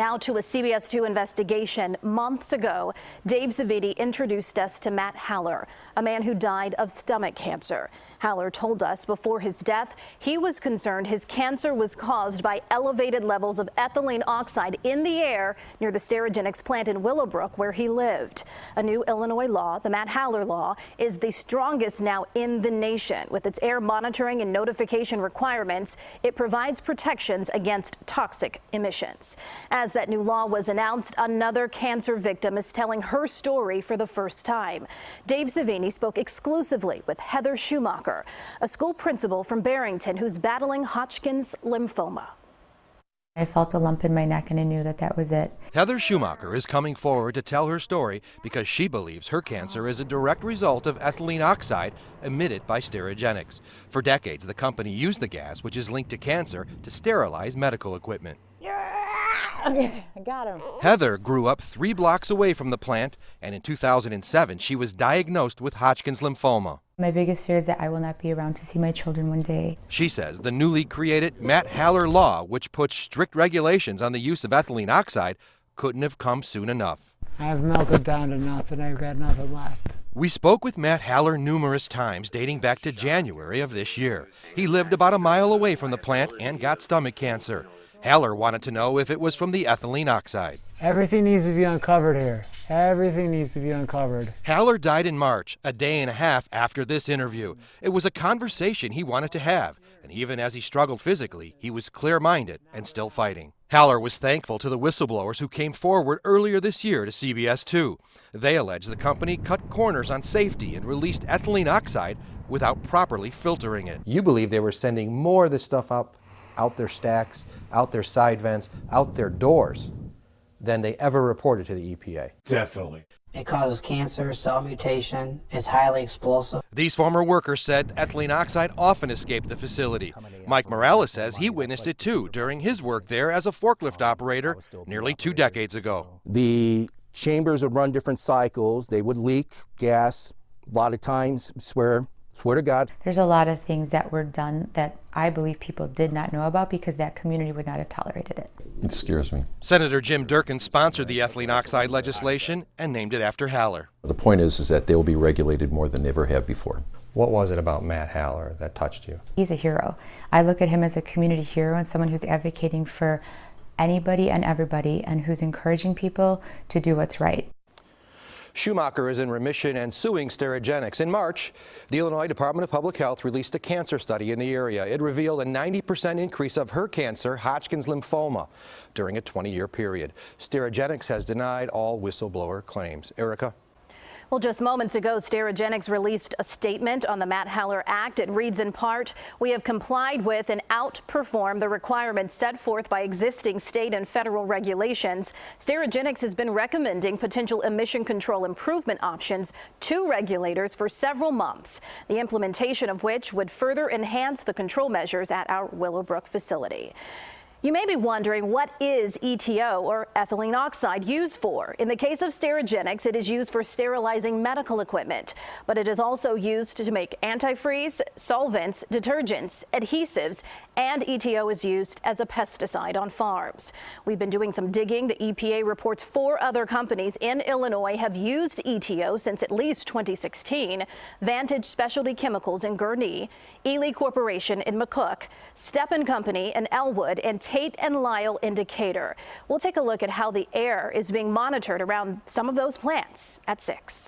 Now to a CBS 2 investigation. Months ago, Dave Savini introduced us to Matt Haller, a man who died of stomach cancer. Haller told us before his death he was concerned his cancer was caused by elevated levels of ethylene oxide in the air near the Sterigenics plant in Willowbrook where he lived. A new Illinois law, the Matt Haller law, is the strongest now in the nation. With its air monitoring and notification requirements, it provides protections against toxic emissions. As that new law was announced, another cancer victim is telling her story for the first time. Dave Savini spoke exclusively with Heather Schumacher, a school principal from Barrington who's battling Hodgkin's lymphoma. I felt a lump in my neck and I knew that was it. Heather Schumacher is coming forward to tell her story because she believes her cancer is a direct result of ethylene oxide emitted by Sterigenics. For decades, the company used the gas, which is linked to cancer, to sterilize medical equipment. Okay, I got him. Heather grew up 3 blocks away from the plant, and in 2007, she was diagnosed with Hodgkin's lymphoma. My biggest fear is that I will not be around to see my children one day. She says the newly created Matt Haller law, which puts strict regulations on the use of ethylene oxide, couldn't have come soon enough. I've melted down to nothing. I've got nothing left. We spoke with Matt Haller numerous times dating back to January of this year. He lived about a mile away from the plant and got stomach cancer. Haller wanted to know if it was from the ethylene oxide. Everything needs to be uncovered here. Everything needs to be uncovered. Haller died in March, a day and a half after this interview. It was a conversation he wanted to have, and even as he struggled physically, he was clear-minded and still fighting. Haller was thankful to the whistleblowers who came forward earlier this year to CBS 2. They allege the company cut corners on safety and released ethylene oxide without properly filtering it. You believe they were sending more of this stuff out their stacks, out their side vents, out their doors than they ever reported to the EPA. Definitely. It causes cancer, cell mutation, it's highly explosive. These former workers said ethylene oxide often escaped the facility. Mike Morales says he witnessed it too during his work there as a forklift operator nearly 2 decades ago. The chambers would run different cycles. They would leak gas. A lot of times, swear to God. There's a lot of things that were done that I believe people did not know about because that community would not have tolerated it. It scares me. Senator Jim Durkin sponsored the ethylene oxide legislation and named it after Haller. The point is that they will be regulated more than they ever have before. What was it about Matt Haller that touched you? He's a hero. I look at him as a community hero and someone who's advocating for anybody and everybody and who's encouraging people to do what's right. Schumacher is in remission and suing Sterigenics. In March, the Illinois Department of Public Health released a cancer study in the area. It revealed a 90% increase of her cancer, Hodgkin's lymphoma, during a 20-year period. Sterigenics has denied all whistleblower claims. Erica? Well, just moments ago, Sterigenics released a statement on the Matt Haller Act. It reads in part, "We have complied with and outperformed the requirements set forth by existing state and federal regulations. Sterigenics has been recommending potential emission control improvement options to regulators for several months, the implementation of which would further enhance the control measures at our Willowbrook facility." You may be wondering, what is ETO, or ethylene oxide, used for? In the case of Sterigenics, it is used for sterilizing medical equipment, but it is also used to make antifreeze, solvents, detergents, adhesives, and ETO is used as a pesticide on farms. We've been doing some digging. The EPA reports 4 other companies in Illinois have used ETO since at least 2016. Vantage Specialty Chemicals in Gurnee, Ely Corporation in McCook, Steppen Company in Elwood, and Tate and Lyle in Decatur. We'll take a look at how the air is being monitored around some of those plants at 6.